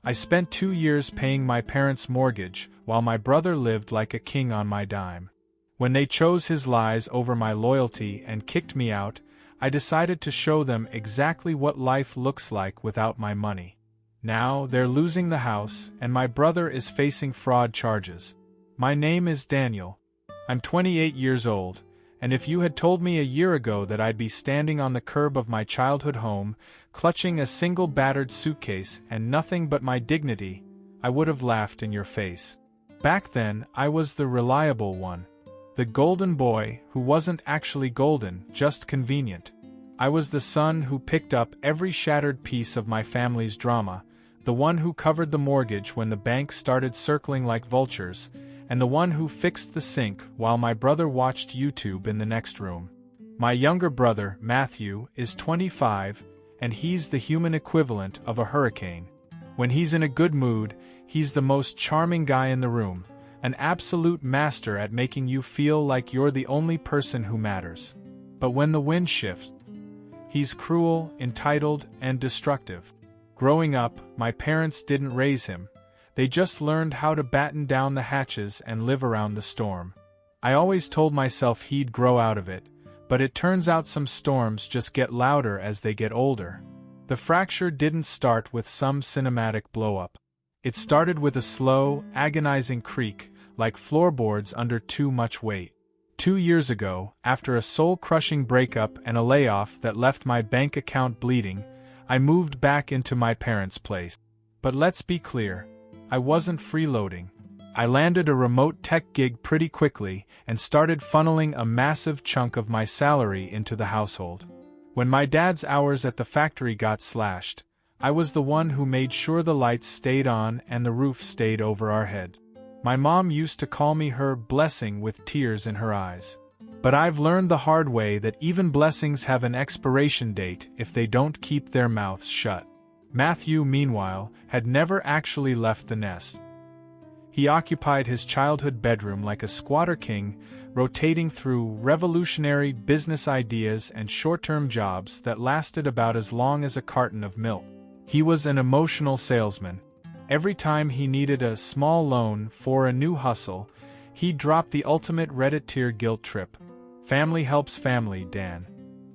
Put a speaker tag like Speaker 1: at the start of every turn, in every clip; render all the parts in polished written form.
Speaker 1: I spent 2 years paying my parents' mortgage, while my brother lived like a king on my dime. When they chose his lies over my loyalty and kicked me out, I decided to show them exactly what life looks like without my money. Now, they're losing the house, and my brother is facing fraud charges. My name is Daniel. I'm 28 years old, and if you had told me a year ago that I'd be standing on the curb of my childhood home, clutching a single battered suitcase and nothing but my dignity, I would have laughed in your face. Back then, I was the reliable one. The golden boy who wasn't actually golden, just convenient. I was the son who picked up every shattered piece of my family's drama, the one who covered the mortgage when the bank started circling like vultures, and the one who fixed the sink while my brother watched YouTube in the next room. My younger brother, Matthew, is 25, and he's the human equivalent of a hurricane. When he's in a good mood, he's the most charming guy in the room, an absolute master at making you feel like you're the only person who matters. But when the wind shifts, he's cruel, entitled, and destructive. Growing up, my parents didn't raise him. They just learned how to batten down the hatches and live around the storm. I always told myself he'd grow out of it, but it turns out some storms just get louder as they get older. The fracture didn't start with some cinematic blow-up. It started with a slow, agonizing creak, like floorboards under too much weight. 2 years ago, after a soul-crushing breakup and a layoff that left my bank account bleeding, I moved back into my parents' place. But let's be clear, I wasn't freeloading. I landed a remote tech gig pretty quickly and started funneling a massive chunk of my salary into the household. When my dad's hours at the factory got slashed, I was the one who made sure the lights stayed on and the roof stayed over our head. My mom used to call me her blessing with tears in her eyes. But I've learned the hard way that even blessings have an expiration date if they don't keep their mouths shut. Matthew, meanwhile, had never actually left the nest. He occupied his childhood bedroom like a squatter king, rotating through revolutionary business ideas and short-term jobs that lasted about as long as a carton of milk. He was an emotional salesman. Every time he needed a small loan for a new hustle, he'd drop the ultimate Reddit tier guilt trip. Family helps family, Dan.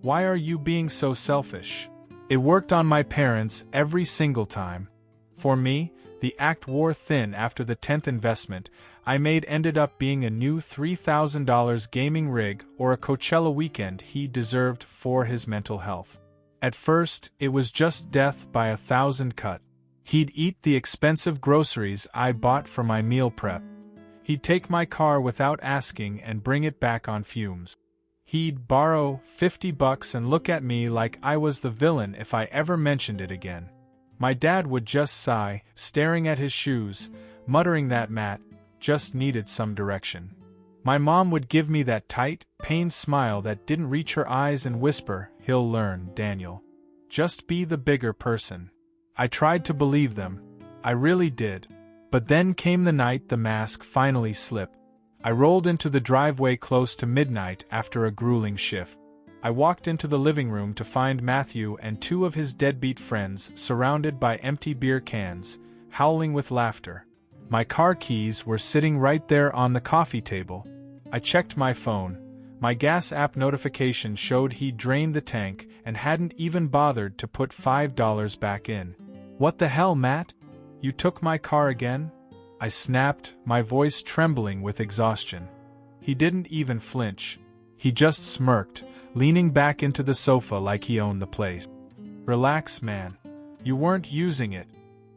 Speaker 1: Why are you being so selfish? It worked on my parents every single time. For me, the act wore thin after the 10th investment I made ended up being a new $3,000 gaming rig or a Coachella weekend he deserved for his mental health. At first, it was just death by 1,000 cut. He'd eat the expensive groceries I bought for my meal prep. He'd take my car without asking and bring it back on fumes. He'd borrow $50 and look at me like I was the villain if I ever mentioned it again. My dad would just sigh, staring at his shoes, muttering that Matt just needed some direction. My mom would give me that tight, pained smile that didn't reach her eyes and whisper, "He'll learn, Daniel. Just be the bigger person." I tried to believe them. I really did. But then came the night the mask finally slipped. I rolled into the driveway close to midnight after a grueling shift. I walked into the living room to find Matthew and 2 of his deadbeat friends surrounded by empty beer cans, howling with laughter. My car keys were sitting right there on the coffee table. I checked my phone. My gas app notification showed he'd drained the tank and hadn't even bothered to put $5 back in. "What the hell, Matt? You took my car again?" I snapped, my voice trembling with exhaustion. He didn't even flinch. He just smirked, leaning back into the sofa like he owned the place. "Relax, man. You weren't using it.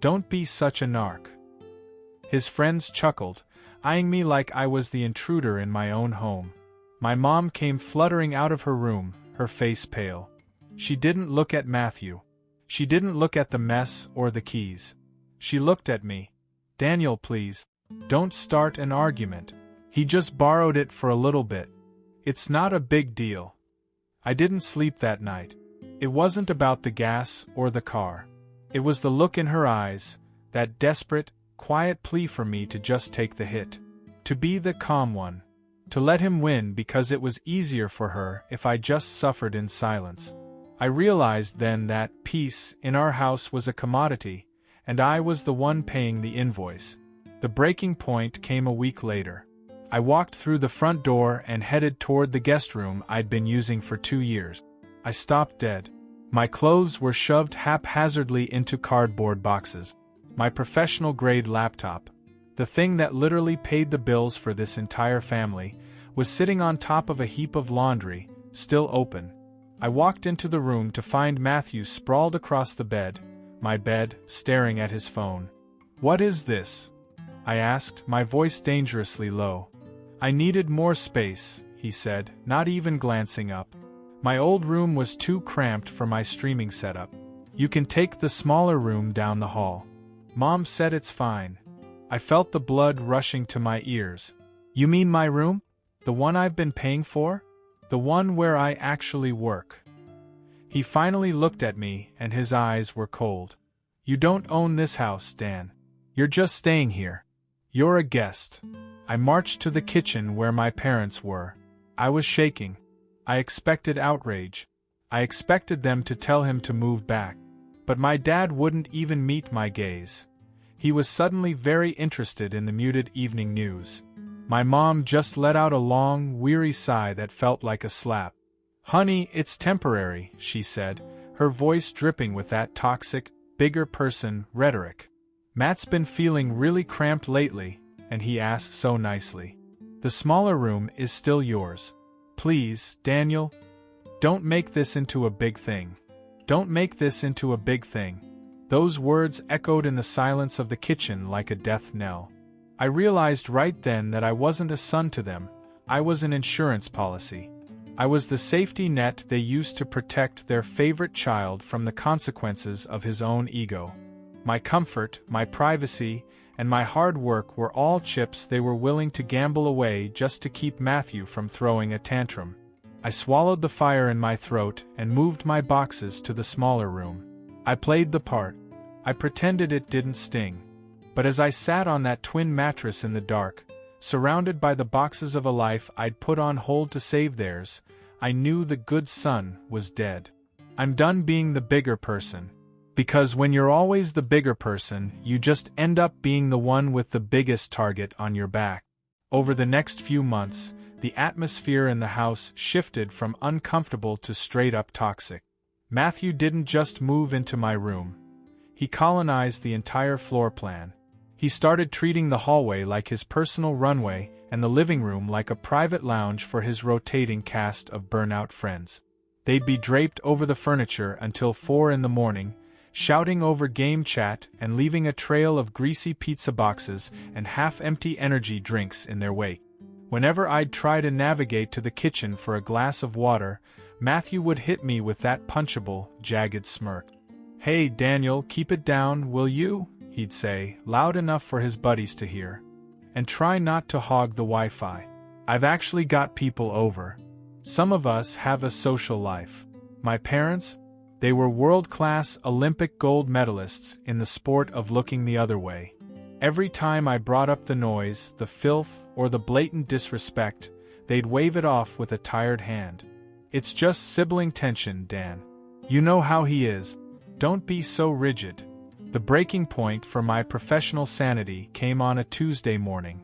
Speaker 1: Don't be such a narc." His friends chuckled, eyeing me like I was the intruder in my own home. My mom came fluttering out of her room, her face pale. She didn't look at Matthew. She didn't look at the mess or the keys. She looked at me. "Daniel, please. Don't start an argument. He just borrowed it for a little bit. It's not a big deal." I didn't sleep that night. It wasn't about the gas or the car. It was the look in her eyes, that desperate, quiet plea for me to just take the hit. To be the calm one. To let him win because it was easier for her if I just suffered in silence. I realized then that peace in our house was a commodity, and I was the one paying the invoice. The breaking point came a week later. I walked through the front door and headed toward the guest room I'd been using for 2 years. I stopped dead. My clothes were shoved haphazardly into cardboard boxes. My professional-grade laptop, the thing that literally paid the bills for this entire family, was sitting on top of a heap of laundry, still open. I walked into the room to find Matthew sprawled across the bed, my bed, staring at his phone. "What is this?" I asked, my voice dangerously low. "I needed more space," he said, not even glancing up. "My old room was too cramped for my streaming setup. You can take the smaller room down the hall." Mom said it's fine. I felt the blood rushing to my ears. "You mean my room? The one I've been paying for? The one where I actually work?" He finally looked at me, and his eyes were cold. "You don't own this house, Dan. You're just staying here. You're a guest." I marched to the kitchen where my parents were. I was shaking. I expected outrage. I expected them to tell him to move back. But my dad wouldn't even meet my gaze. He was suddenly very interested in the muted evening news. My mom just let out a long, weary sigh that felt like a slap. "Honey, it's temporary," she said, her voice dripping with that toxic, bigger person rhetoric. "Matt's been feeling really cramped lately," and he asked so nicely. "The smaller room is still yours. Please, Daniel, don't make this into a big thing. Don't make this into a big thing." Those words echoed in the silence of the kitchen like a death knell. I realized right then that I wasn't a son to them, I was an insurance policy. I was the safety net they used to protect their favorite child from the consequences of his own ego. My comfort, my privacy, and my hard work were all chips they were willing to gamble away just to keep Matthew from throwing a tantrum. I swallowed the fire in my throat and moved my boxes to the smaller room. I played the part. I pretended it didn't sting. But as I sat on that twin mattress in the dark, surrounded by the boxes of a life I'd put on hold to save theirs, I knew the good son was dead. I'm done being the bigger person. Because when you're always the bigger person, you just end up being the one with the biggest target on your back. Over the next few months, the atmosphere in the house shifted from uncomfortable to straight-up toxic. Matthew didn't just move into my room. He colonized the entire floor plan. He started treating the hallway like his personal runway and the living room like a private lounge for his rotating cast of burnout friends. They'd be draped over the furniture until 4 in the morning, shouting over game chat and leaving a trail of greasy pizza boxes and half-empty energy drinks in their wake. Whenever I'd try to navigate to the kitchen for a glass of water, Matthew would hit me with that punchable, jagged smirk. "Hey, Daniel, keep it down, will you?" he'd say, loud enough for his buddies to hear. "And try not to hog the Wi-Fi. I've actually got people over. Some of us have a social life." My parents? They were world-class Olympic gold medalists in the sport of looking the other way. Every time I brought up the noise, the filth, or the blatant disrespect, they'd wave it off with a tired hand. "It's just sibling tension, Dan. You know how he is. Don't be so rigid." The breaking point for my professional sanity came on a Tuesday morning.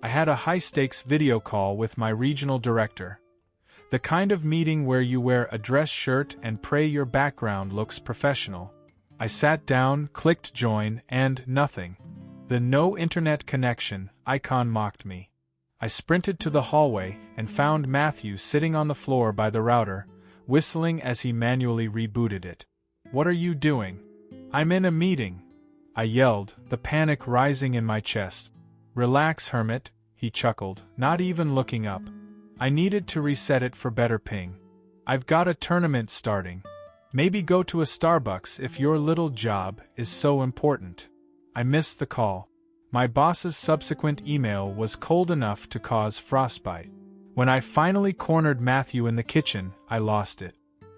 Speaker 1: I had a high-stakes video call with my regional director. The kind of meeting where you wear a dress shirt and pray your background looks professional. I sat down, clicked join, and nothing. The no internet connection icon mocked me. I sprinted to the hallway and found Matthew sitting on the floor by the router, whistling as he manually rebooted it. "What are you doing?" "I'm in a meeting," I yelled, the panic rising in my chest. "Relax, hermit," he chuckled, not even looking up. I needed to reset it for better ping. "I've got a tournament starting. Maybe go to a Starbucks if your little job is so important." I missed the call. My boss's subsequent email was cold enough to cause frostbite. When I finally cornered Matthew in the kitchen, I lost it.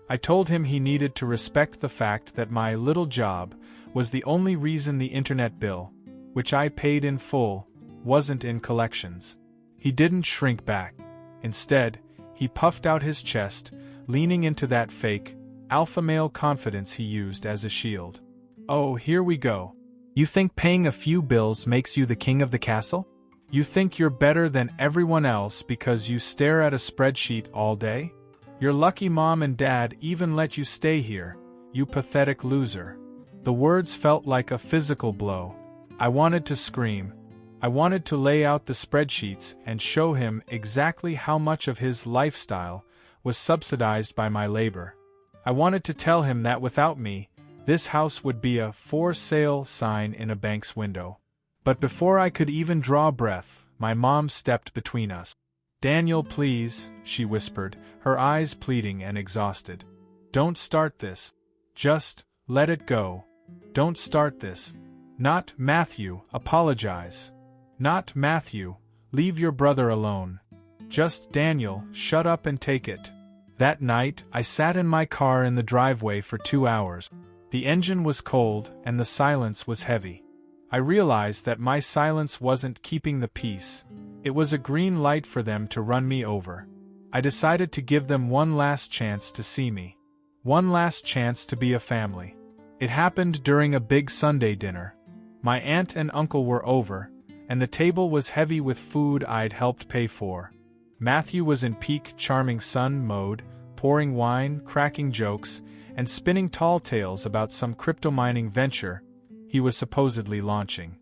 Speaker 1: I told him he needed to respect the fact that my little job was the only reason the internet bill, which I paid in full, wasn't in collections. He didn't shrink back. Instead, he puffed out his chest, leaning into that fake, alpha male confidence he used as a shield. "Oh, here we go. You think paying a few bills makes you the king of the castle? You think you're better than everyone else because you stare at a spreadsheet all day? You're lucky Mom and Dad even let you stay here, you pathetic loser. The words felt like a physical blow. I wanted to scream. I wanted to lay out the spreadsheets and show him exactly how much of his lifestyle was subsidized by my labor. I wanted to tell him that without me, this house would be a for sale sign in a bank's window. But before I could even draw breath, my mom stepped between us. "Daniel, please," she whispered, her eyes pleading and exhausted. "Don't start this. Just let it go. Don't start this. Not Matthew, apologize. Not Matthew, leave your brother alone. Just Daniel, shut up and take it." That night, I sat in my car in the driveway for 2 hours. The engine was cold and the silence was heavy. I realized that my silence wasn't keeping the peace. It was a green light for them to run me over. I decided to give them one last chance to see me. One last chance to be a family. It happened during a big Sunday dinner. My aunt and uncle were over, and the table was heavy with food I'd helped pay for. Matthew was in peak charming son mode, pouring wine, cracking jokes, and spinning tall tales about some crypto mining venture he was supposedly launching.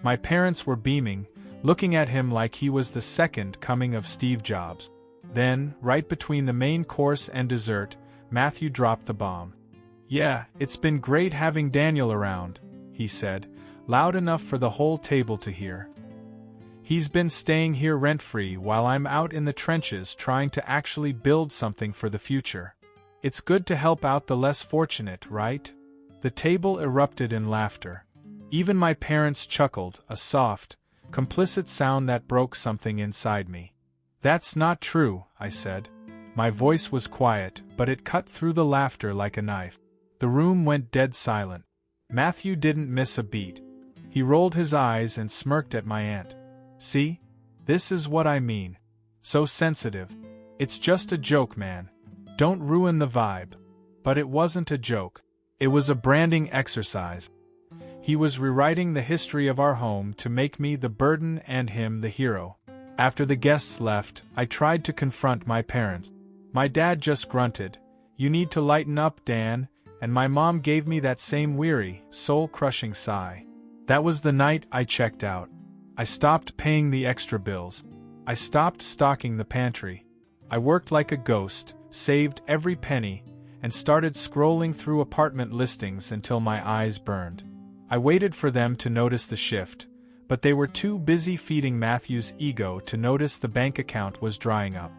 Speaker 1: My parents were beaming, looking at him like he was the second coming of Steve Jobs. Then, right between the main course and dessert, Matthew dropped the bomb. "Yeah, it's been great having Daniel around," he said, loud enough for the whole table to hear. "He's been staying here rent-free while I'm out in the trenches trying to actually build something for the future. It's good to help out the less fortunate, right?" The table erupted in laughter. Even my parents chuckled, a soft, complicit sound that broke something inside me. "That's not true," I said. My voice was quiet, but it cut through the laughter like a knife. The room went dead silent. Matthew didn't miss a beat. He rolled his eyes and smirked at my aunt. "See? This is what I mean. So sensitive. It's just a joke, man. Don't ruin the vibe." But it wasn't a joke. It was a branding exercise. He was rewriting the history of our home to make me the burden and him the hero. After the guests left, I tried to confront my parents. My dad just grunted, "You need to lighten up, Dan," and my mom gave me that same weary, soul-crushing sigh. That was the night I checked out. I stopped paying the extra bills. I stopped stocking the pantry. I worked like a ghost, saved every penny, and started scrolling through apartment listings until my eyes burned. I waited for them to notice the shift, but they were too busy feeding Matthew's ego to notice the bank account was drying up.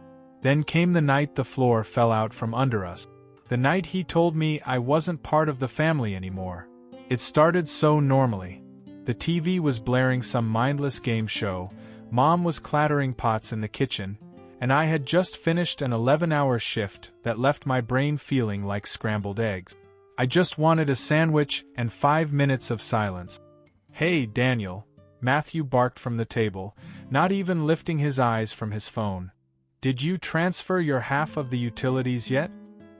Speaker 1: Then came the night the floor fell out from under us. The night he told me I wasn't part of the family anymore. It started so normally. The TV was blaring some mindless game show, Mom was clattering pots in the kitchen, and I had just finished an 11-hour shift that left my brain feeling like scrambled eggs. I just wanted a sandwich and 5 minutes of silence. "Hey, Daniel," Matthew barked from the table, not even lifting his eyes from his phone. "Did you transfer your half of the utilities yet?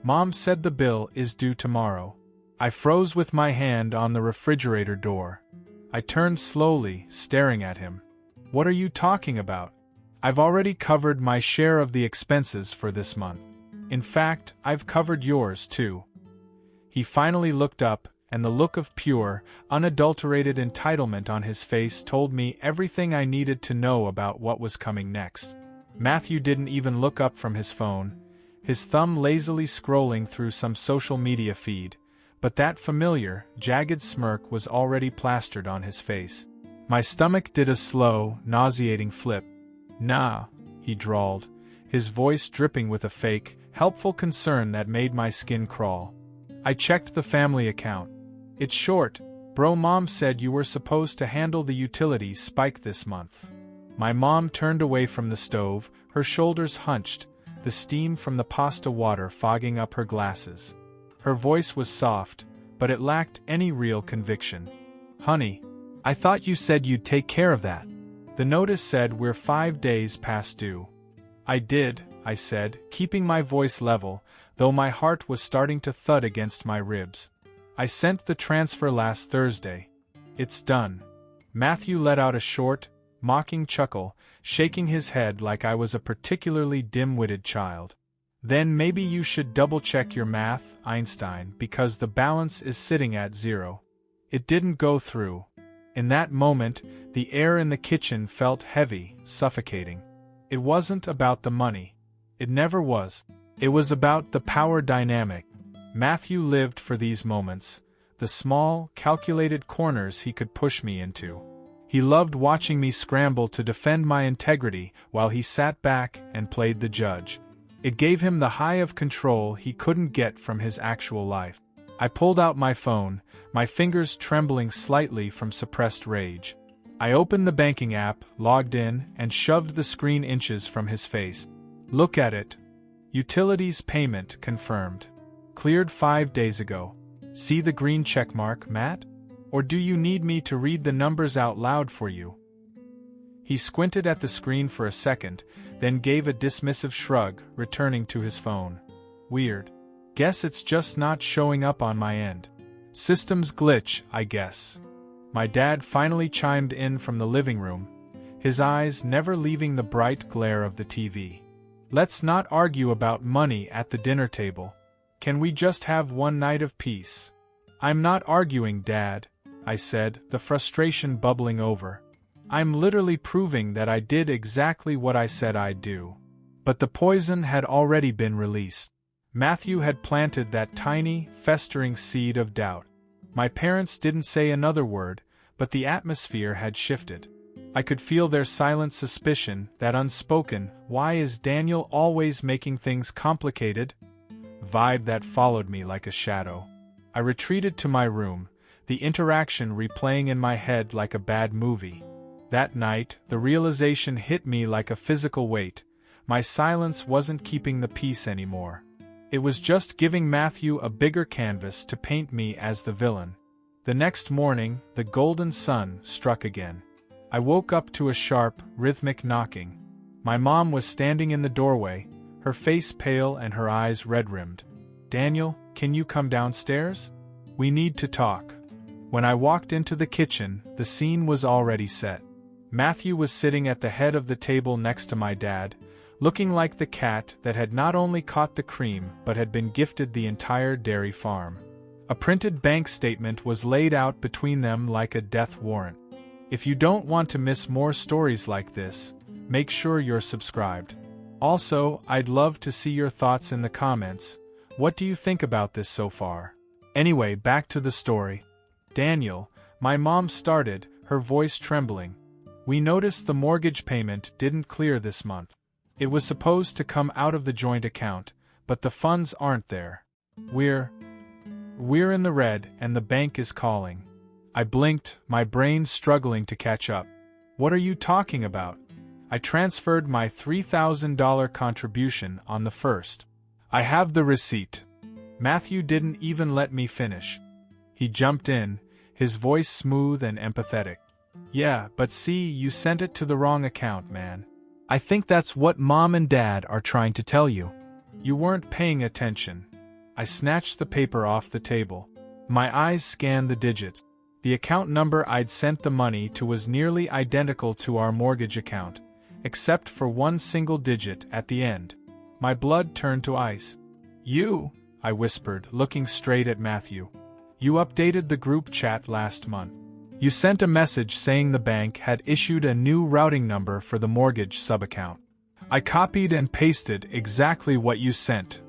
Speaker 1: Mom said the bill is due tomorrow." I froze with my hand on the refrigerator door. I turned slowly, staring at him. "What are you talking about? I've already covered my share of the expenses for this month. In fact, I've covered yours too." He finally looked up, and the look of pure, unadulterated entitlement on his face told me everything I needed to know about what was coming next. Matthew didn't even look up from his phone, his thumb lazily scrolling through some social media feed, but that familiar, jagged smirk was already plastered on his face. My stomach did a slow, nauseating flip. "Nah," he drawled, his voice dripping with a fake, helpful concern that made my skin crawl. I checked the family account. "It's short, bro. Mom said you were supposed to handle the utilities spike this month." My mom turned away from the stove, her shoulders hunched, the steam from the pasta water fogging up her glasses. Her voice was soft, but it lacked any real conviction. "Honey, I thought you said you'd take care of that." "The notice said we're 5 days past due." "I did," I said, keeping my voice level, though my heart was starting to thud against my ribs. "I sent the transfer last Thursday." It's done. Matthew let out a short, mocking chuckle, shaking his head like I was a particularly dim-witted child. Then maybe you should double-check your math, Einstein, because the balance is sitting at 0. It didn't go through. In that moment, the air in the kitchen felt heavy, suffocating. It wasn't about the money. It never was. It was about the power dynamic. Matthew lived for these moments, the small, calculated corners he could push me into. He loved watching me scramble to defend my integrity while he sat back and played the judge. It gave him the high of control he couldn't get from his actual life. I pulled out my phone, my fingers trembling slightly from suppressed rage. I opened the banking app, logged in, and shoved the screen inches from his face. Look at it. Utilities payment confirmed. Cleared 5 days ago. See the green checkmark, Matt? Or do you need me to read the numbers out loud for you? He squinted at the screen for a second, then gave a dismissive shrug, returning to his phone. Weird. Guess it's just not showing up on my end. Systems glitch, I guess. My dad finally chimed in from the living room, his eyes never leaving the bright glare of the TV. Let's not argue about money at the dinner table. Can we just have one night of peace? I'm not arguing, Dad, I said, the frustration bubbling over. I'm literally proving that I did exactly what I said I'd do. But the poison had already been released. Matthew had planted that tiny, festering seed of doubt. My parents didn't say another word, but the atmosphere had shifted. I could feel their silent suspicion, that unspoken, "Why is Daniel always making things complicated?" vibe that followed me like a shadow. I retreated to my room, the interaction replaying in my head like a bad movie. That night, the realization hit me like a physical weight. My silence wasn't keeping the peace anymore. It was just giving Matthew a bigger canvas to paint me as the villain. The next morning, the golden sun struck again. I woke up to a sharp, rhythmic knocking. My mom was standing in the doorway, her face pale and her eyes red-rimmed. "Daniel, can you come downstairs? We need to talk." When I walked into the kitchen, the scene was already set. Matthew was sitting at the head of the table next to my dad, looking like the cat that had not only caught the cream but had been gifted the entire dairy farm. A printed bank statement was laid out between them like a death warrant. If you don't want to miss more stories like this, make sure you're subscribed. Also, I'd love to see your thoughts in the comments. What do you think about this so far? Anyway, back to the story. Daniel, my mom started, her voice trembling. We noticed the mortgage payment didn't clear this month. It was supposed to come out of the joint account, but the funds aren't there. We're in the red and the bank is calling. I blinked, my brain struggling to catch up. What are you talking about? I transferred my $3,000 contribution on the 1st. I have the receipt. Matthew didn't even let me finish. He jumped in, his voice smooth and empathetic. Yeah, but see, you sent it to the wrong account, man. I think that's what Mom and Dad are trying to tell you. You weren't paying attention. I snatched the paper off the table. My eyes scanned the digits. The account number I'd sent the money to was nearly identical to our mortgage account, except for one single digit at the end. My blood turned to ice. "You," I whispered, looking straight at Matthew. "You updated the group chat last month. You sent a message saying the bank had issued a new routing number for the mortgage subaccount. I copied and pasted exactly what you sent."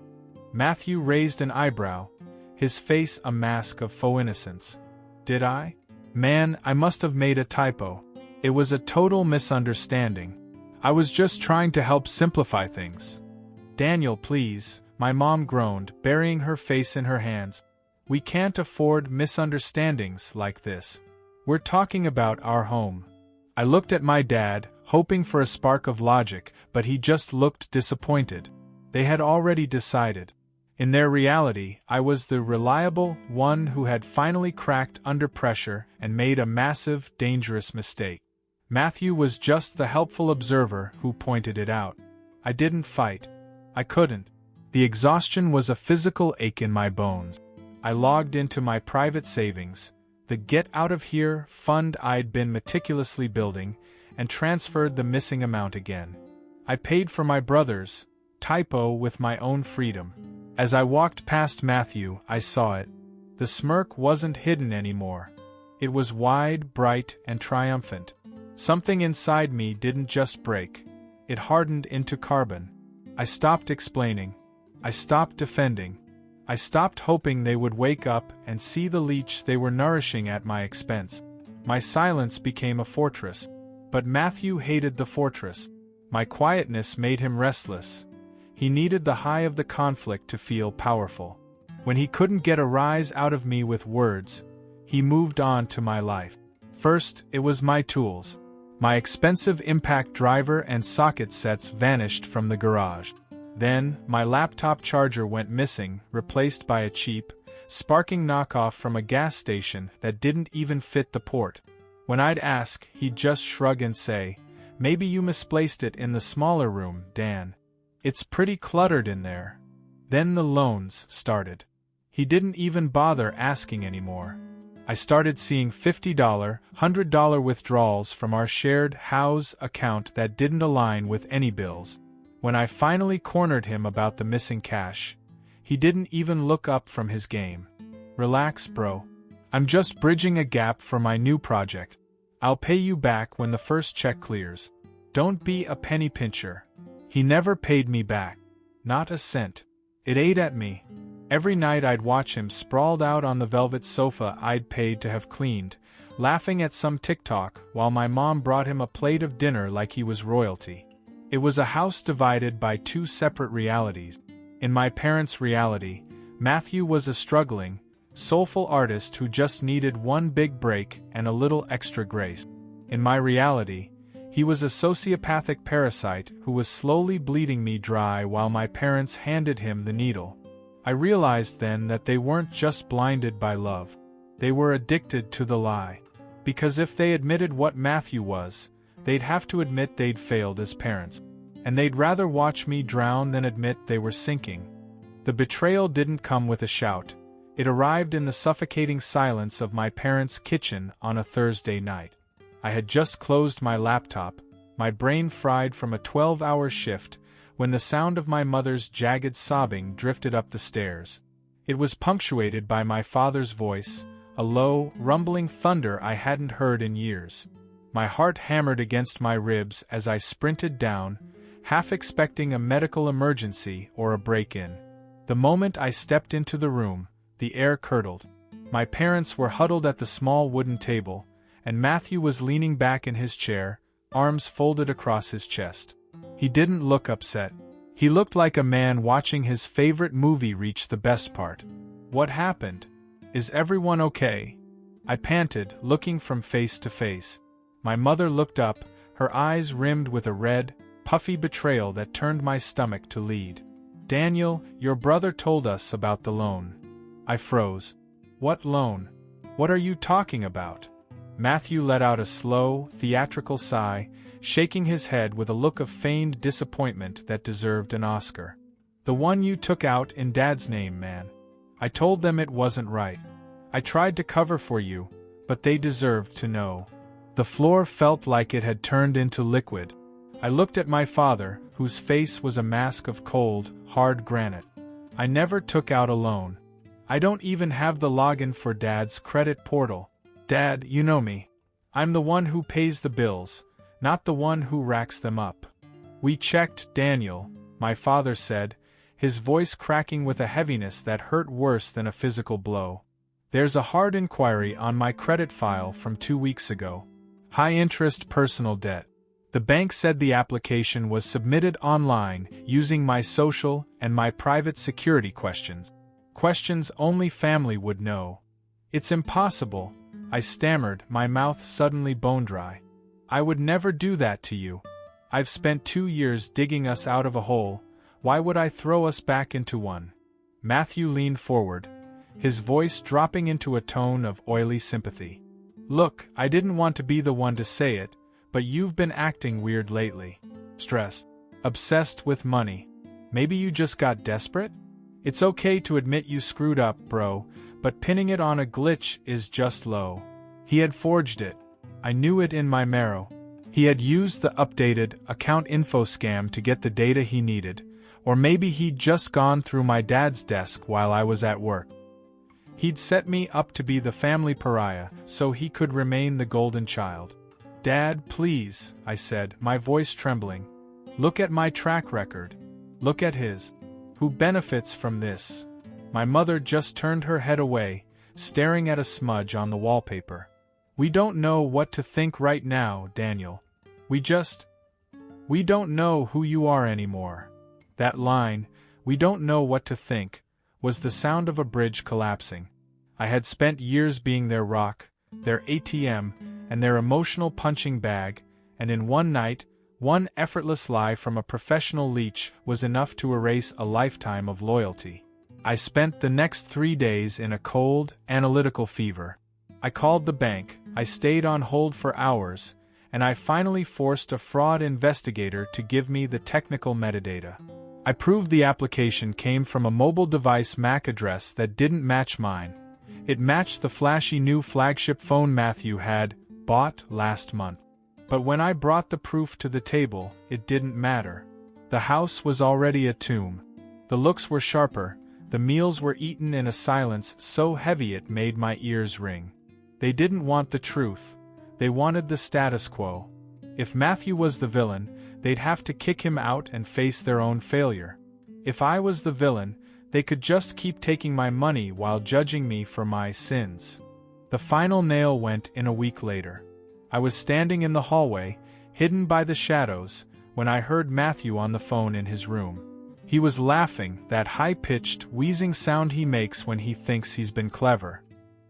Speaker 1: Matthew raised an eyebrow, his face a mask of faux innocence. "Did I? Man, I must have made a typo. It was a total misunderstanding. I was just trying to help simplify things." "Daniel, please," my mom groaned, burying her face in her hands. "We can't afford misunderstandings like this. We're talking about our home." I looked at my dad, hoping for a spark of logic, but he just looked disappointed. They had already decided. In their reality, I was the reliable one who had finally cracked under pressure and made a massive, dangerous mistake. Matthew was just the helpful observer who pointed it out. I didn't fight. I couldn't. The exhaustion was a physical ache in my bones. I logged into my private savings, the get out of here fund I'd been meticulously building, and transferred the missing amount again. I paid for my brother's typo with my own freedom. As I walked past Matthew, I saw it. The smirk wasn't hidden anymore. It was wide, bright, and triumphant. Something inside me didn't just break. It hardened into carbon. I stopped explaining. I stopped defending. I stopped hoping they would wake up and see the leech they were nourishing at my expense. My silence became a fortress. But Matthew hated the fortress. My quietness made him restless. He needed the high of the conflict to feel powerful. When he couldn't get a rise out of me with words, he moved on to my life. First, it was my tools. My expensive impact driver and socket sets vanished from the garage. Then, my laptop charger went missing, replaced by a cheap, sparking knockoff from a gas station that didn't even fit the port. When I'd ask, he'd just shrug and say, "Maybe you misplaced it in the smaller room, Dan. It's pretty cluttered in there." Then the loans started. He didn't even bother asking anymore. I started seeing $50, $100 withdrawals from our shared house account that didn't align with any bills. When I finally cornered him about the missing cash, he didn't even look up from his game. "Relax, bro. I'm just bridging a gap for my new project. I'll pay you back when the first check clears. Don't be a penny pincher." He never paid me back. Not a cent. It ate at me. Every night I'd watch him sprawled out on the velvet sofa I'd paid to have cleaned, laughing at some TikTok while my mom brought him a plate of dinner like he was royalty. It was a house divided by two separate realities. In my parents' reality, Matthew was a struggling, soulful artist who just needed one big break and a little extra grace. In my reality, he was a sociopathic parasite who was slowly bleeding me dry while my parents handed him the needle. I realized then that they weren't just blinded by love. They were addicted to the lie. Because if they admitted what Matthew was, they'd have to admit they'd failed as parents. And they'd rather watch me drown than admit they were sinking. The betrayal didn't come with a shout. It arrived in the suffocating silence of my parents' kitchen on a Thursday night. I had just closed my laptop, my brain fried from a 12-hour shift, when the sound of my mother's jagged sobbing drifted up the stairs. It was punctuated by my father's voice, a low, rumbling thunder I hadn't heard in years. My heart hammered against my ribs as I sprinted down, half expecting a medical emergency or a break-in. The moment I stepped into the room, the air curdled. My parents were huddled at the small wooden table, and Matthew was leaning back in his chair, arms folded across his chest. He didn't look upset. He looked like a man watching his favorite movie reach the best part. "What happened? Is everyone okay?" I panted, looking from face to face. My mother looked up, her eyes rimmed with a red, puffy betrayal that turned my stomach to lead. "Daniel, your brother told us about the loan." I froze. "What loan? What are you talking about?" Matthew let out a slow, theatrical sigh, shaking his head with a look of feigned disappointment that deserved an Oscar. "The one you took out in Dad's name, man. I told them it wasn't right. I tried to cover for you, but they deserved to know." The floor felt like it had turned into liquid. I looked at my father, whose face was a mask of cold, hard granite. "I never took out a loan. I don't even have the login for Dad's credit portal. Dad, you know me. I'm the one who pays the bills, not the one who racks them up." "We checked, Daniel," my father said, his voice cracking with a heaviness that hurt worse than a physical blow. "There's a hard inquiry on my credit file from 2 weeks ago. High-interest personal debt. The bank said the application was submitted online using my social and my private security questions. Questions only family would know." "It's impossible," I stammered, my mouth suddenly bone-dry. "I would never do that to you. I've spent 2 years digging us out of a hole. Why would I throw us back into one?" Matthew leaned forward, his voice dropping into a tone of oily sympathy. "Look, I didn't want to be the one to say it, but you've been acting weird lately. Stressed. Obsessed with money. Maybe you just got desperate? It's okay to admit you screwed up, bro, but pinning it on a glitch is just low. He had forged it. I knew it in my marrow. He had used the updated account info scam to get the data he needed, or maybe he'd just gone through my dad's desk while I was at work. He'd set me up to be the family pariah so he could remain the golden child. "Dad, please," I said, my voice trembling. "Look at my track record. Look at his. Who benefits from this?" My mother just turned her head away, staring at a smudge on the wallpaper. "We don't know what to think right now, Daniel. We don't know who you are anymore." That line, "we don't know what to think," was the sound of a bridge collapsing. I had spent years being their rock, their ATM, and their emotional punching bag, and in one night, one effortless lie from a professional leech was enough to erase a lifetime of loyalty. I spent the next 3 days in a cold, analytical fever. I called the bank, I stayed on hold for hours, and I finally forced a fraud investigator to give me the technical metadata. I proved the application came from a mobile device MAC address that didn't match mine. It matched the flashy new flagship phone Matthew had bought last month. But when I brought the proof to the table, it didn't matter. The house was already a tomb. The looks were sharper, the meals were eaten in a silence so heavy it made my ears ring. They didn't want the truth. They wanted the status quo. If Matthew was the villain, they'd have to kick him out and face their own failure. If I was the villain, they could just keep taking my money while judging me for my sins. The final nail went in a week later. I was standing in the hallway, hidden by the shadows, when I heard Matthew on the phone in his room. He was laughing, that high-pitched, wheezing sound he makes when he thinks he's been clever.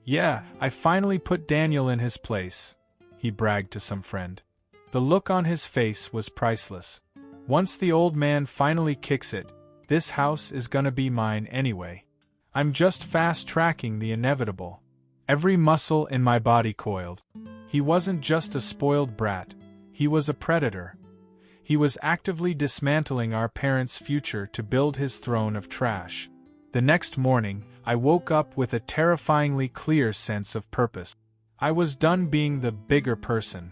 Speaker 1: "Yeah, I finally put Daniel in his place," he bragged to some friend. The look on his face was priceless. "Once the old man finally kicks it, this house is gonna be mine anyway. I'm just fast-tracking the inevitable." Every muscle in my body coiled. He wasn't just a spoiled brat, he was a predator. He was actively dismantling our parents' future to build his throne of trash. The next morning, I woke up with a terrifyingly clear sense of purpose. I was done being the bigger person.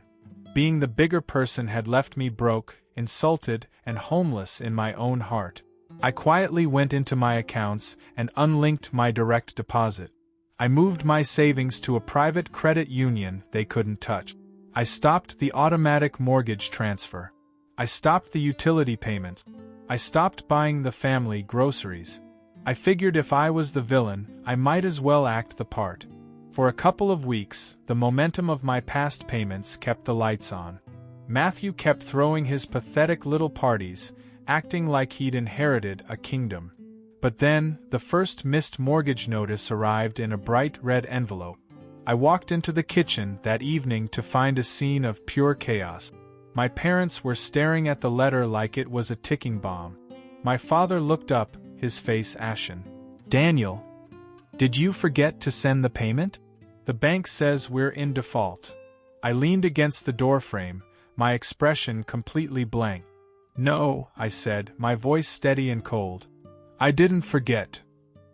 Speaker 1: Being the bigger person had left me broke, insulted, and homeless in my own heart. I quietly went into my accounts and unlinked my direct deposit. I moved my savings to a private credit union they couldn't touch. I stopped the automatic mortgage transfer. I stopped the utility payments. I stopped buying the family groceries. I figured if I was the villain, I might as well act the part. For a couple of weeks, the momentum of my past payments kept the lights on. Matthew kept throwing his pathetic little parties, acting like he'd inherited a kingdom. But then, the first missed mortgage notice arrived in a bright red envelope. I walked into the kitchen that evening to find a scene of pure chaos. My parents were staring at the letter like it was a ticking bomb. My father looked up, his face ashen. "Daniel, did you forget to send the payment? The bank says we're in default." I leaned against the doorframe, my expression completely blank. "No," I said, my voice steady and cold. "I didn't forget."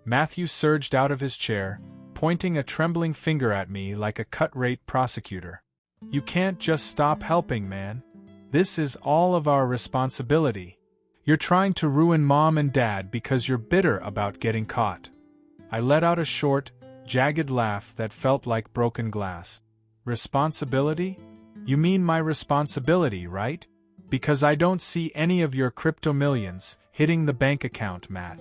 Speaker 1: Matthew surged out of his chair, pointing a trembling finger at me like a cut-rate prosecutor. "You can't just stop helping, man. This is all of our responsibility. You're trying to ruin Mom and Dad because you're bitter about getting caught." I let out a short, jagged laugh that felt like broken glass. "Responsibility? You mean my responsibility, right? Because I don't see any of your crypto millions hitting the bank account, Matt.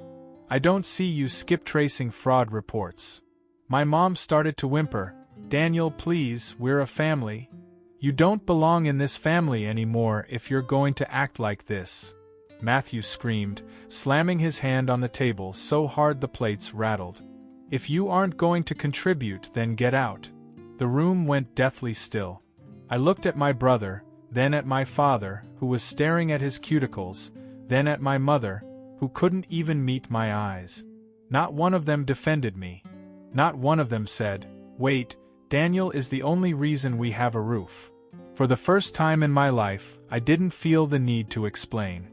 Speaker 1: I don't see you skip-tracing fraud reports." My mom started to whimper. "Daniel, please, we're a family. You don't belong in this family anymore if you're going to act like this." Matthew screamed, slamming his hand on the table so hard the plates rattled. "If you aren't going to contribute, then get out." The room went deathly still. I looked at my brother, then at my father, who was staring at his cuticles, then at my mother, who couldn't even meet my eyes. Not one of them defended me. Not one of them said, "Wait, Daniel is the only reason we have a roof." For the first time in my life, I didn't feel the need to explain.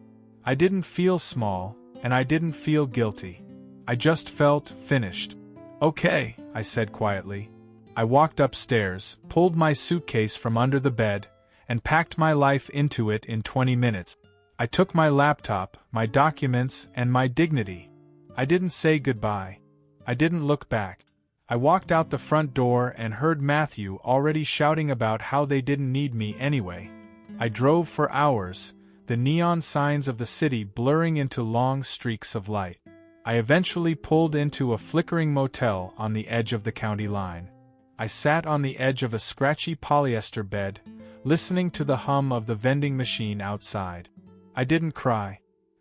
Speaker 1: I didn't feel small, and I didn't feel guilty. I just felt finished. "Okay," I said quietly. I walked upstairs, pulled my suitcase from under the bed, and packed my life into it in 20 minutes. I took my laptop, my documents, and my dignity. I didn't say goodbye. I didn't look back. I walked out the front door and heard Matthew already shouting about how they didn't need me anyway. I drove for hours, the neon signs of the city blurring into long streaks of light. I eventually pulled into a flickering motel on the edge of the county line. I sat on the edge of a scratchy polyester bed, listening to the hum of the vending machine outside. I didn't cry.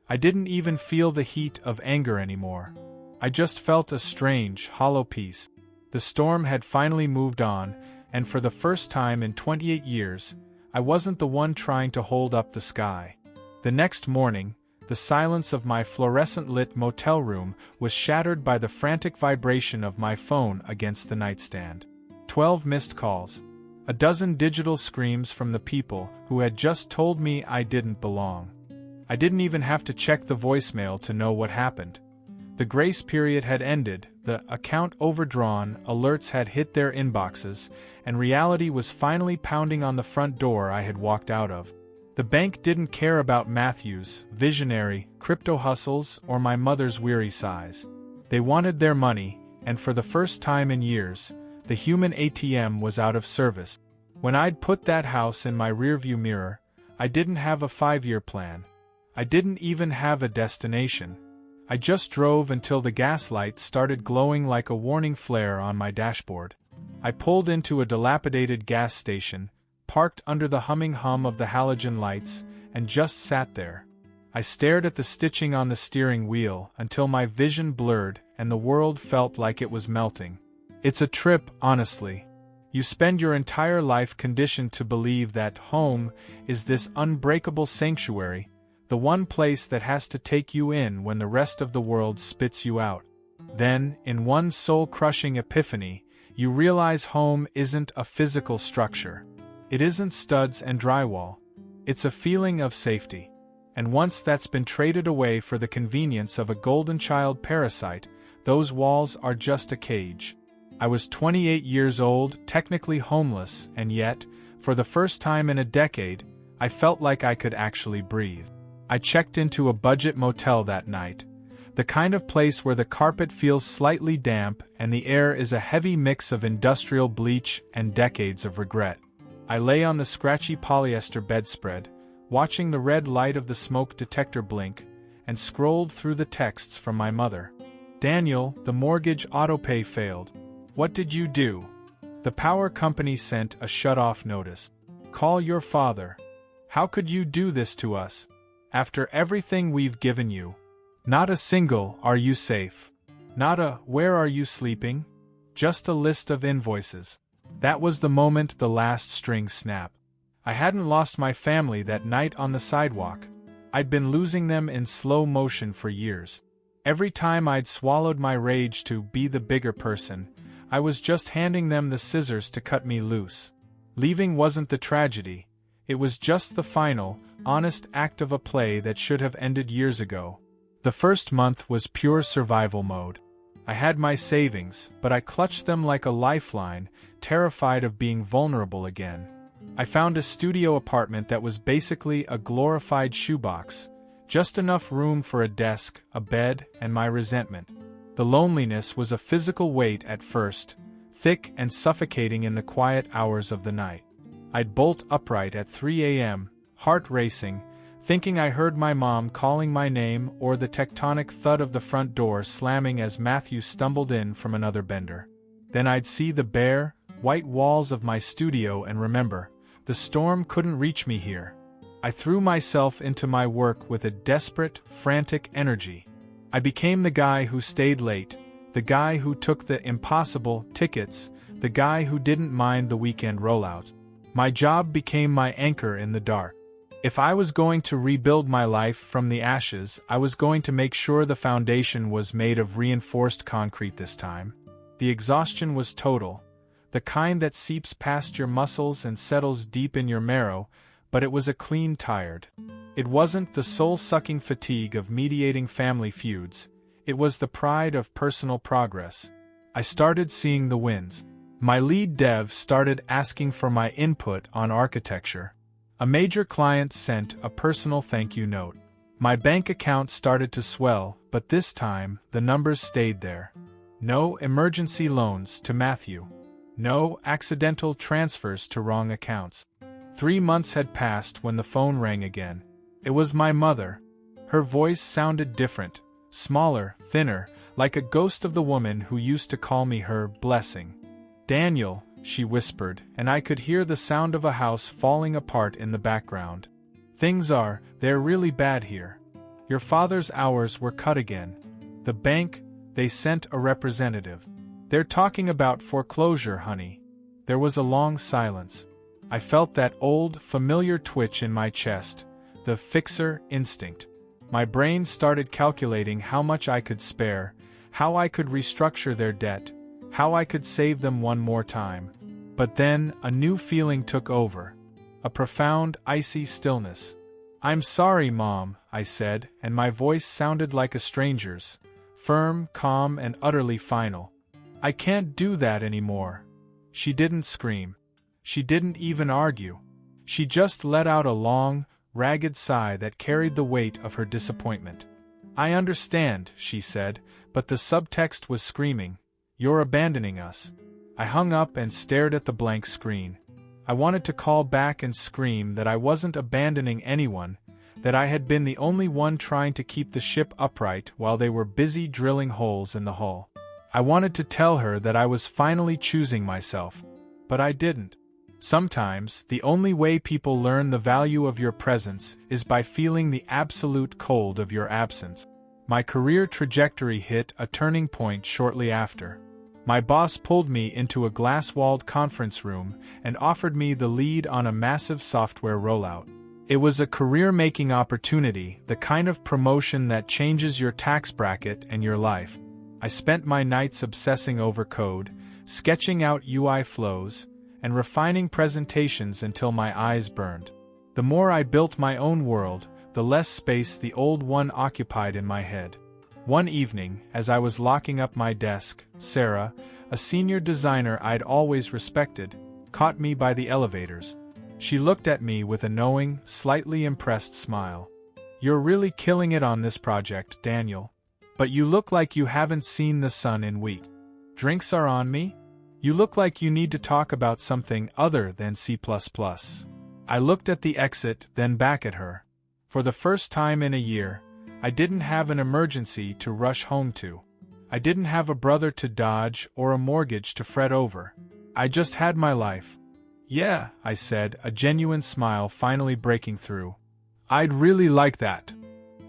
Speaker 1: I didn't even feel the heat of anger anymore. I just felt a strange, hollow peace. The storm had finally moved on, and for the first time in 28 years, I wasn't the one trying to hold up the sky. The next morning, the silence of my fluorescent-lit motel room was shattered by the frantic vibration of my phone against the nightstand. 12 missed calls. A dozen digital screams from the people who had just told me I didn't belong. I didn't even have to check the voicemail to know what happened. The grace period had ended, the account overdrawn alerts had hit their inboxes, and reality was finally pounding on the front door I had walked out of. The bank didn't care about Matthew's visionary crypto hustles or my mother's weary sighs. They wanted their money, and for the first time in years, the human ATM was out of service. When I'd put that house in my rearview mirror, I didn't have a 5-year plan. I didn't even have a destination. I just drove until the gas light started glowing like a warning flare on my dashboard. I pulled into a dilapidated gas station, parked under the humming hum of the halogen lights, and just sat there. I stared at the stitching on the steering wheel until my vision blurred and the world felt like it was melting. It's a trip, honestly. You spend your entire life conditioned to believe that home is this unbreakable sanctuary, the one place that has to take you in when the rest of the world spits you out. Then, in one soul-crushing epiphany, you realize home isn't a physical structure. It isn't studs and drywall. It's a feeling of safety. And once that's been traded away for the convenience of a golden child parasite, those walls are just a cage. I was 28 years old, technically homeless, and yet, for the first time in a decade, I felt like I could actually breathe. I checked into a budget motel that night, the kind of place where the carpet feels slightly damp and the air is a heavy mix of industrial bleach and decades of regret. I lay on the scratchy polyester bedspread, watching the red light of the smoke detector blink, and scrolled through the texts from my mother. "Daniel, the mortgage autopay failed. What did you do? The power company sent a shut-off notice. Call your father. How could you do this to us? After everything we've given you. Not a single, are you safe? Not a, where are you sleeping? Just a list of invoices." That was the moment the last string snapped. I hadn't lost my family that night on the sidewalk. I'd been losing them in slow motion for years. Every time I'd swallowed my rage to be the bigger person, I was just handing them the scissors to cut me loose. Leaving wasn't the tragedy. It was just the final, honest act of a play that should have ended years ago. The first month was pure survival mode. I had my savings, but I clutched them like a lifeline, terrified of being vulnerable again. I found a studio apartment that was basically a glorified shoebox, just enough room for a desk, a bed, and my resentment. The loneliness was a physical weight at first, thick and suffocating in the quiet hours of the night. I'd bolt upright at 3 a.m., heart racing, thinking I heard my mom calling my name or the tectonic thud of the front door slamming as Matthew stumbled in from another bender. Then I'd see the bare, white walls of my studio and remember, the storm couldn't reach me here. I threw myself into my work with a desperate, frantic energy. I became the guy who stayed late, the guy who took the impossible tickets, the guy who didn't mind the weekend rollouts. My job became my anchor in the dark. If I was going to rebuild my life from the ashes, I was going to make sure the foundation was made of reinforced concrete this time. The exhaustion was total, the kind that seeps past your muscles and settles deep in your marrow, but it was a clean tired. It wasn't the soul-sucking fatigue of mediating family feuds, it was the pride of personal progress. I started seeing the wins. My lead dev started asking for my input on architecture. A major client sent a personal thank you note. My bank account started to swell, but this time, the numbers stayed there. No emergency loans to Matthew. No accidental transfers to wrong accounts. 3 months had passed when the phone rang again. It was my mother. Her voice sounded different, smaller, thinner, like a ghost of the woman who used to call me her blessing. "Daniel," she whispered, and I could hear the sound of a house falling apart in the background. They're really bad here. Your father's hours were cut again. The bank, they sent a representative. They're talking about foreclosure, honey." There was a long silence. I felt that old, familiar twitch in my chest, the fixer instinct. My brain started calculating how much I could spare, how I could restructure their debt, how I could save them one more time. But then, a new feeling took over. A profound, icy stillness. "I'm sorry, Mom," I said, and my voice sounded like a stranger's. Firm, calm, and utterly final. "I can't do that anymore." She didn't scream. She didn't even argue. She just let out a long, ragged sigh that carried the weight of her disappointment. "I understand," she said, but the subtext was screaming, "You're abandoning us." I hung up and stared at the blank screen. I wanted to call back and scream that I wasn't abandoning anyone, that I had been the only one trying to keep the ship upright while they were busy drilling holes in the hull. I wanted to tell her that I was finally choosing myself, but I didn't. Sometimes, the only way people learn the value of your presence is by feeling the absolute cold of your absence. My career trajectory hit a turning point shortly after. My boss pulled me into a glass-walled conference room and offered me the lead on a massive software rollout. It was a career-making opportunity, the kind of promotion that changes your tax bracket and your life. I spent my nights obsessing over code, sketching out UI flows, and refining presentations until my eyes burned. The more I built my own world, the less space the old one occupied in my head. One evening, as I was locking up my desk, Sarah, a senior designer I'd always respected, caught me by the elevators. She looked at me with a knowing, slightly impressed smile. "You're really killing it on this project, Daniel. But you look like you haven't seen the sun in weeks. Drinks are on me? You look like you need to talk about something other than C++. I looked at the exit, then back at her. For the first time in a year, I didn't have an emergency to rush home to. I didn't have a brother to dodge or a mortgage to fret over. I just had my life. "Yeah," I said, a genuine smile finally breaking through. "I'd really like that."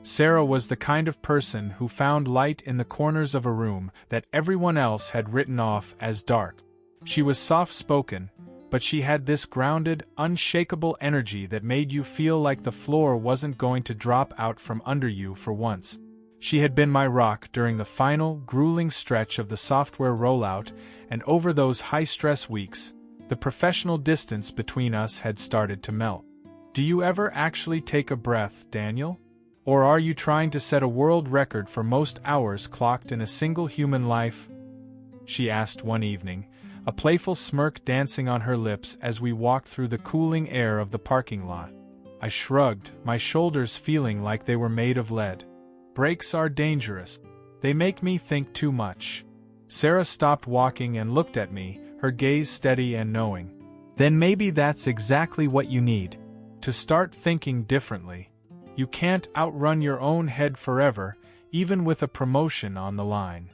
Speaker 1: Sarah was the kind of person who found light in the corners of a room that everyone else had written off as dark. She was soft-spoken, but she had this grounded, unshakable energy that made you feel like the floor wasn't going to drop out from under you for once. She had been my rock during the final, grueling stretch of the software rollout, and over those high-stress weeks, the professional distance between us had started to melt. "Do you ever actually take a breath, Daniel? Or are you trying to set a world record for most hours clocked in a single human life?" she asked one evening, a playful smirk dancing on her lips as we walked through the cooling air of the parking lot. I shrugged, my shoulders feeling like they were made of lead. "Breaks are dangerous. They make me think too much." Sarah stopped walking and looked at me, her gaze steady and knowing. "Then maybe that's exactly what you need. To start thinking differently. You can't outrun your own head forever, even with a promotion on the line."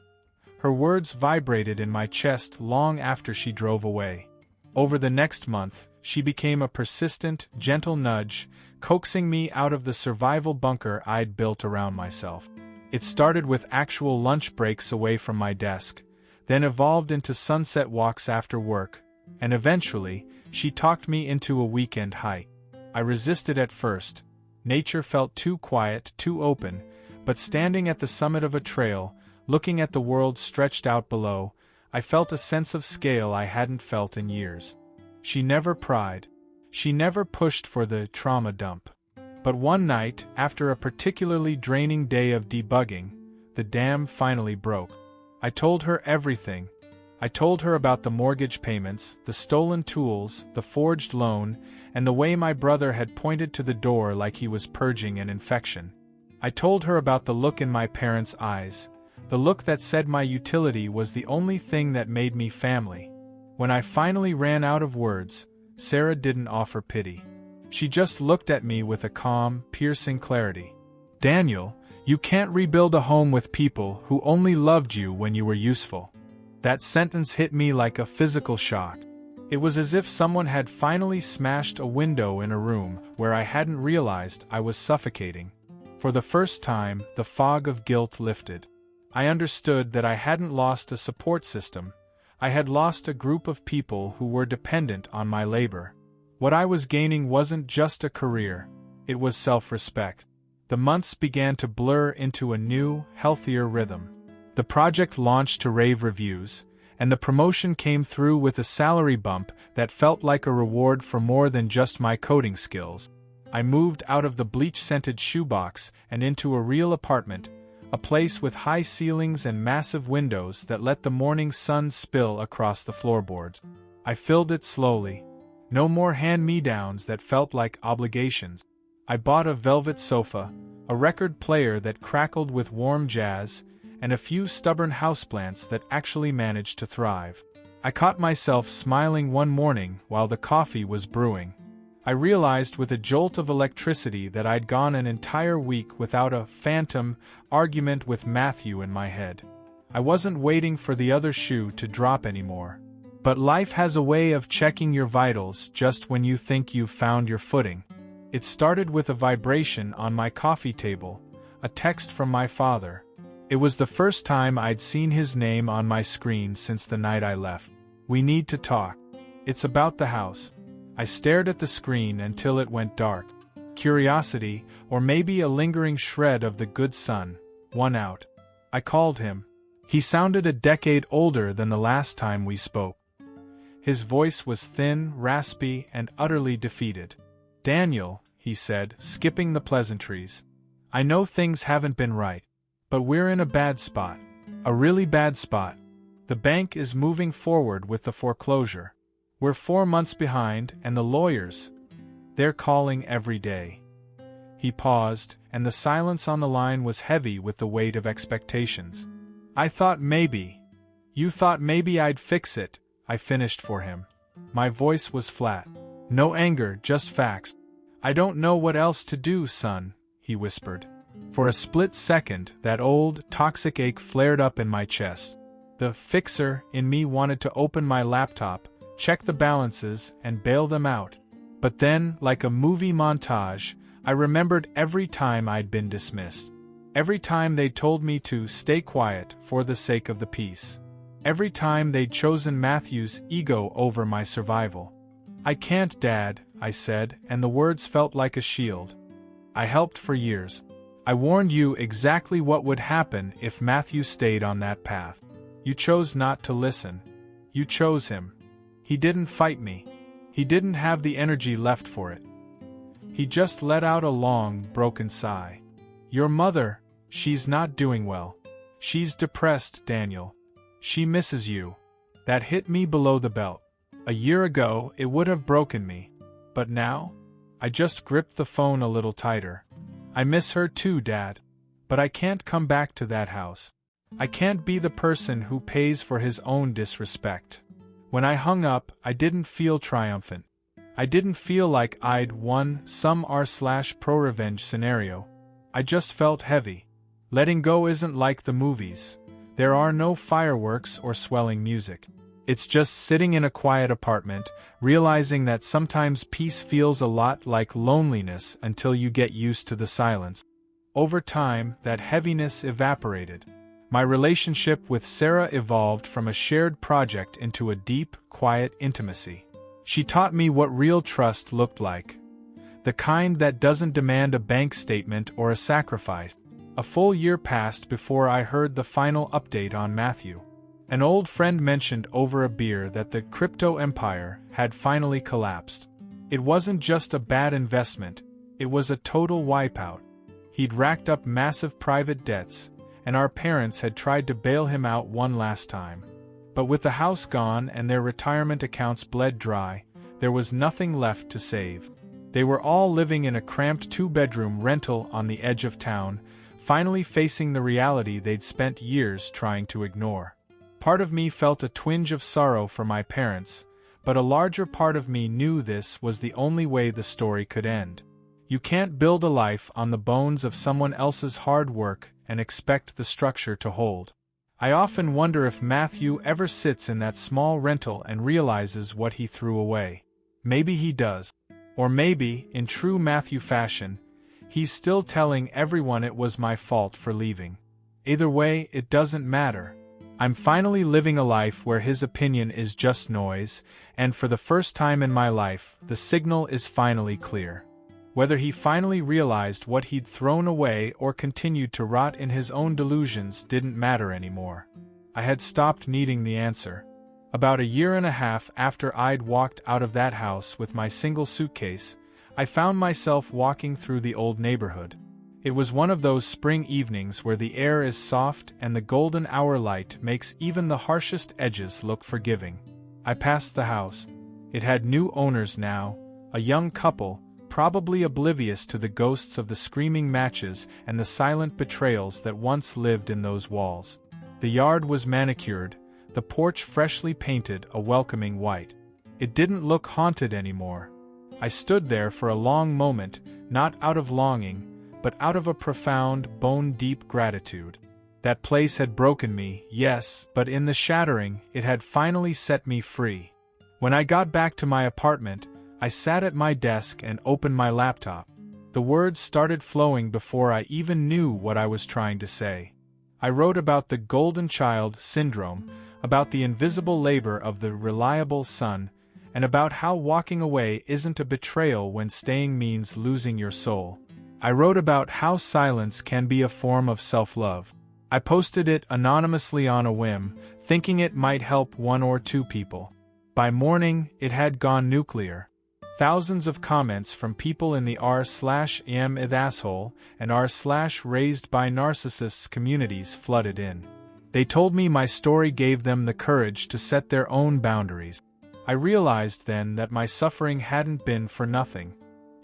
Speaker 1: Her words vibrated in my chest long after she drove away. Over the next month, she became a persistent, gentle nudge, coaxing me out of the survival bunker I'd built around myself. It started with actual lunch breaks away from my desk, then evolved into sunset walks after work, and eventually, she talked me into a weekend hike. I resisted at first. Nature felt too quiet, too open, but standing at the summit of a trail, looking at the world stretched out below, I felt a sense of scale I hadn't felt in years. She never pried. She never pushed for the trauma dump. But one night, after a particularly draining day of debugging, the dam finally broke. I told her everything, I told her about the mortgage payments, the stolen tools, the forged loan, and the way my brother had pointed to the door like he was purging an infection. I told her about the look in my parents' eyes, the look that said my utility was the only thing that made me family. When I finally ran out of words, Sarah didn't offer pity. She just looked at me with a calm, piercing clarity. "Daniel, you can't rebuild a home with people who only loved you when you were useful." That sentence hit me like a physical shock. It was as if someone had finally smashed a window in a room where I hadn't realized I was suffocating. For the first time, the fog of guilt lifted. I understood that I hadn't lost a support system. I had lost a group of people who were dependent on my labor. What I was gaining wasn't just a career, it was self-respect. The months began to blur into a new, healthier rhythm. The project launched to rave reviews, and the promotion came through with a salary bump that felt like a reward for more than just my coding skills. I moved out of the bleach-scented shoebox and into a real apartment, a place with high ceilings and massive windows that let the morning sun spill across the floorboards. I filled it slowly. No more hand-me-downs that felt like obligations. I bought a velvet sofa, a record player that crackled with warm jazz, and a few stubborn houseplants that actually managed to thrive. I caught myself smiling one morning while the coffee was brewing. I realized with a jolt of electricity that I'd gone an entire week without a phantom argument with Matthew in my head. I wasn't waiting for the other shoe to drop anymore. But life has a way of checking your vitals just when you think you've found your footing. It started with a vibration on my coffee table, a text from my father. It was the first time I'd seen his name on my screen since the night I left. "We need to talk. It's about the house." I stared at the screen until it went dark. Curiosity, or maybe a lingering shred of the good son, won out. I called him. He sounded a decade older than the last time we spoke. His voice was thin, raspy, and utterly defeated. "Daniel," he said, skipping the pleasantries. "I know things haven't been right. But we're in a bad spot. A really bad spot. The bank is moving forward with the foreclosure. We're 4 months behind, and the lawyers, they're calling every day." He paused, and the silence on the line was heavy with the weight of expectations. You thought maybe I'd fix it," I finished for him. My voice was flat. No anger, just facts. "I don't know what else to do, son," he whispered. For a split second, that old, toxic ache flared up in my chest. The fixer in me wanted to open my laptop, check the balances, and bail them out. But then, like a movie montage, I remembered every time I'd been dismissed. Every time they'd told me to stay quiet for the sake of the peace. Every time they'd chosen Matthew's ego over my survival. "I can't, Dad," I said, and the words felt like a shield. "I helped for years. I warned you exactly what would happen if Matthew stayed on that path. You chose not to listen. You chose him. He didn't fight me. He didn't have the energy left for it. He just let out a long, broken sigh. Your mother, she's not doing well. She's depressed, Daniel. She misses you." That hit me below the belt. A year ago, it would have broken me. But now? I just gripped the phone a little tighter. "I miss her too, Dad. But I can't come back to that house. I can't be the person who pays for his own disrespect." When I hung up, I didn't feel triumphant. I didn't feel like I'd won some r/pro revenge scenario. I just felt heavy. Letting go isn't like the movies. There are no fireworks or swelling music. It's just sitting in a quiet apartment, realizing that sometimes peace feels a lot like loneliness until you get used to the silence. Over time, that heaviness evaporated. My relationship with Sarah evolved from a shared project into a deep, quiet intimacy. She taught me what real trust looked like. The kind that doesn't demand a bank statement or a sacrifice. A full year passed before I heard the final update on Matthew. An old friend mentioned over a beer that the crypto empire had finally collapsed. It wasn't just a bad investment, it was a total wipeout. He'd racked up massive private debts, and our parents had tried to bail him out one last time. But with the house gone and their retirement accounts bled dry, there was nothing left to save. They were all living in a cramped two-bedroom rental on the edge of town, finally facing the reality they'd spent years trying to ignore. Part of me felt a twinge of sorrow for my parents, but a larger part of me knew this was the only way the story could end. You can't build a life on the bones of someone else's hard work and expect the structure to hold. I often wonder if Matthew ever sits in that small rental and realizes what he threw away. Maybe he does. Or maybe, in true Matthew fashion, he's still telling everyone it was my fault for leaving. Either way, it doesn't matter. I'm finally living a life where his opinion is just noise, and for the first time in my life, the signal is finally clear. Whether he finally realized what he'd thrown away or continued to rot in his own delusions didn't matter anymore. I had stopped needing the answer. About a year and a half after I'd walked out of that house with my single suitcase, I found myself walking through the old neighborhood. It was one of those spring evenings where the air is soft and the golden hour light makes even the harshest edges look forgiving. I passed the house. It had new owners now, a young couple, probably oblivious to the ghosts of the screaming matches and the silent betrayals that once lived in those walls. The yard was manicured, the porch freshly painted a welcoming white. It didn't look haunted anymore. I stood there for a long moment, not out of longing, but out of a profound, bone-deep gratitude. That place had broken me, yes, but in the shattering, it had finally set me free. When I got back to my apartment, I sat at my desk and opened my laptop. The words started flowing before I even knew what I was trying to say. I wrote about the golden child syndrome, about the invisible labor of the reliable son, and about how walking away isn't a betrayal when staying means losing your soul. I wrote about how silence can be a form of self-love. I posted it anonymously on a whim, thinking it might help one or two people. By morning, it had gone nuclear. Thousands of comments from people in the r/am asshole and r/raised by narcissists communities flooded in. They told me my story gave them the courage to set their own boundaries. I realized then that my suffering hadn't been for nothing.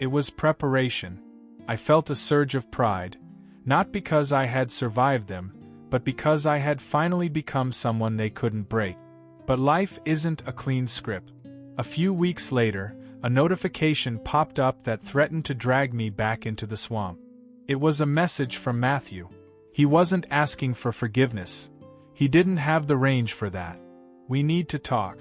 Speaker 1: It was preparation. I felt a surge of pride, not because I had survived them, but because I had finally become someone they couldn't break. But life isn't a clean script. A few weeks later, a notification popped up that threatened to drag me back into the swamp. It was a message from Matthew. He wasn't asking for forgiveness. He didn't have the range for that. We need to talk.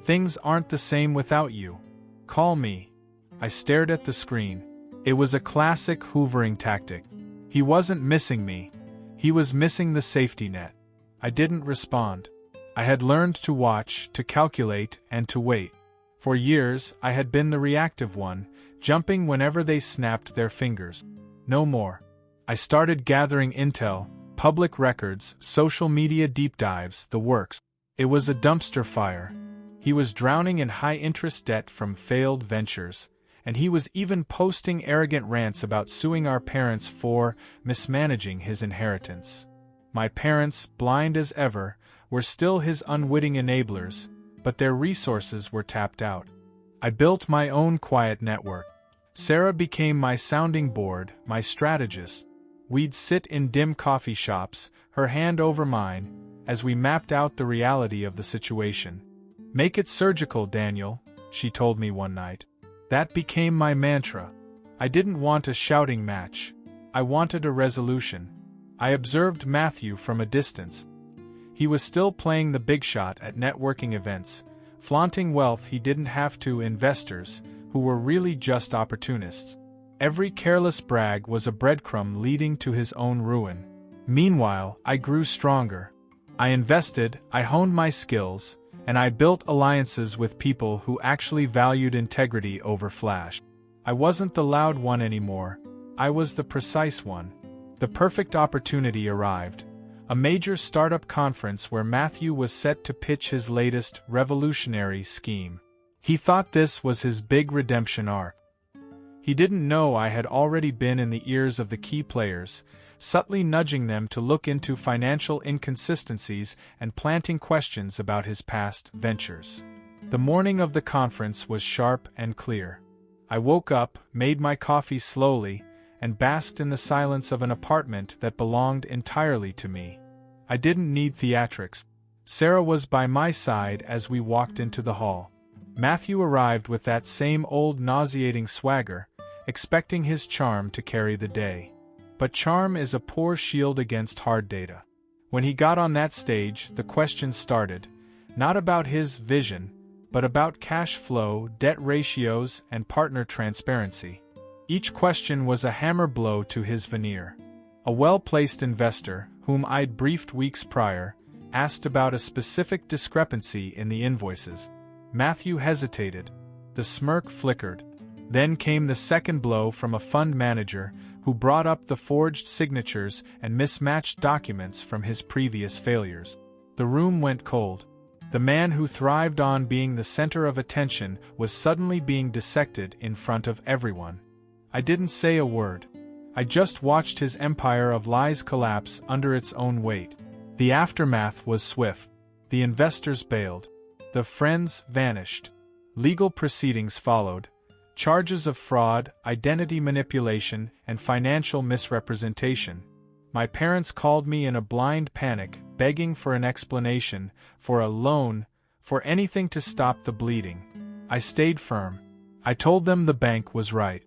Speaker 1: Things aren't the same without you. Call me. I stared at the screen. It was a classic hoovering tactic. He wasn't missing me. He was missing the safety net. I didn't respond. I had learned to watch, to calculate, and to wait. For years, I had been the reactive one, jumping whenever they snapped their fingers. No more. I started gathering intel, public records, social media deep dives, the works. It was a dumpster fire. He was drowning in high-interest debt from failed ventures, and he was even posting arrogant rants about suing our parents for mismanaging his inheritance. My parents, blind as ever, were still his unwitting enablers, but their resources were tapped out. I built my own quiet network. Sarah became my sounding board, my strategist. We'd sit in dim coffee shops, her hand over mine, as we mapped out the reality of the situation. "Make it surgical, Daniel," she told me one night. That became my mantra. I didn't want a shouting match. I wanted a resolution. I observed Matthew from a distance. He was still playing the big shot at networking events, flaunting wealth he didn't have to investors, who were really just opportunists. Every careless brag was a breadcrumb leading to his own ruin. Meanwhile, I grew stronger. I invested, I honed my skills, and I built alliances with people who actually valued integrity over flash. I wasn't the loud one anymore. I was the precise one. The perfect opportunity arrived. A major startup conference where Matthew was set to pitch his latest, revolutionary scheme. He thought this was his big redemption arc. He didn't know I had already been in the ears of the key players, subtly nudging them to look into financial inconsistencies and planting questions about his past ventures. The morning of the conference was sharp and clear. I woke up, made my coffee slowly, and basked in the silence of an apartment that belonged entirely to me. I didn't need theatrics. Sarah was by my side as we walked into the hall. Matthew arrived with that same old nauseating swagger, expecting his charm to carry the day. But charm is a poor shield against hard data. When he got on that stage, the questions started, not about his vision, but about cash flow, debt ratios, and partner transparency. Each question was a hammer blow to his veneer. A well-placed investor, whom I'd briefed weeks prior, asked about a specific discrepancy in the invoices. Matthew hesitated. The smirk flickered. Then came the second blow from a fund manager who brought up the forged signatures and mismatched documents from his previous failures. The room went cold. The man who thrived on being the center of attention was suddenly being dissected in front of everyone. I didn't say a word. I just watched his empire of lies collapse under its own weight. The aftermath was swift. The investors bailed. The friends vanished. Legal proceedings followed. Charges of fraud, identity manipulation, and financial misrepresentation. My parents called me in a blind panic, begging for an explanation, for a loan, for anything to stop the bleeding. I stayed firm. I told them the bank was right.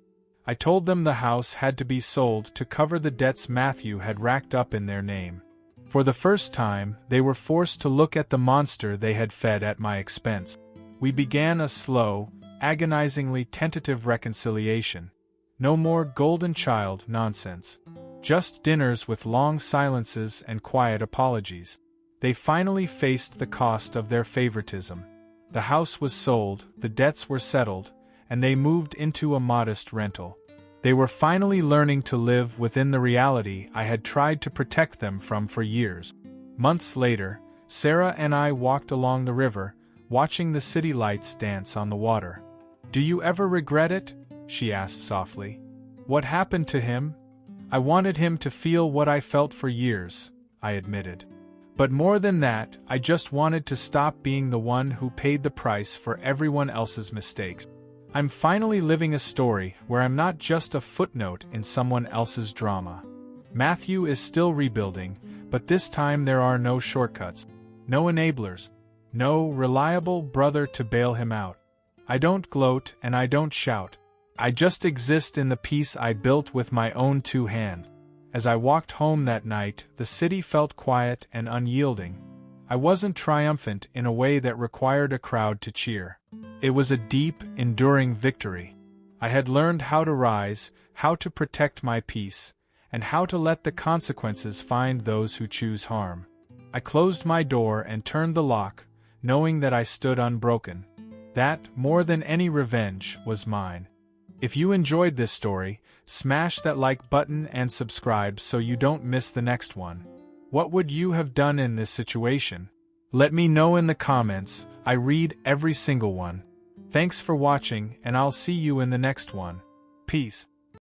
Speaker 1: I told them the house had to be sold to cover the debts Matthew had racked up in their name. For the first time, they were forced to look at the monster they had fed at my expense. We began a slow, agonizingly tentative reconciliation. No more golden child nonsense. Just dinners with long silences and quiet apologies. They finally faced the cost of their favoritism. The house was sold, the debts were settled, and they moved into a modest rental. They were finally learning to live within the reality I had tried to protect them from for years. Months later, Sarah and I walked along the river, watching the city lights dance on the water. "Do you ever regret it?" she asked softly. "What happened to him?" "I wanted him to feel what I felt for years," I admitted. "But more than that, I just wanted to stop being the one who paid the price for everyone else's mistakes. I'm finally living a story where I'm not just a footnote in someone else's drama. Matthew is still rebuilding, but this time there are no shortcuts, no enablers, no reliable brother to bail him out. I don't gloat and I don't shout. I just exist in the peace I built with my own two hands." As I walked home that night, the city felt quiet and unyielding. I wasn't triumphant in a way that required a crowd to cheer. It was a deep, enduring victory. I had learned how to rise, how to protect my peace, and how to let the consequences find those who choose harm. I closed my door and turned the lock, knowing that I stood unbroken. That, more than any revenge, was mine. If you enjoyed this story, smash that like button and subscribe so you don't miss the next one. What would you have done in this situation? Let me know in the comments. I read every single one. Thanks for watching, and I'll see you in the next one. Peace.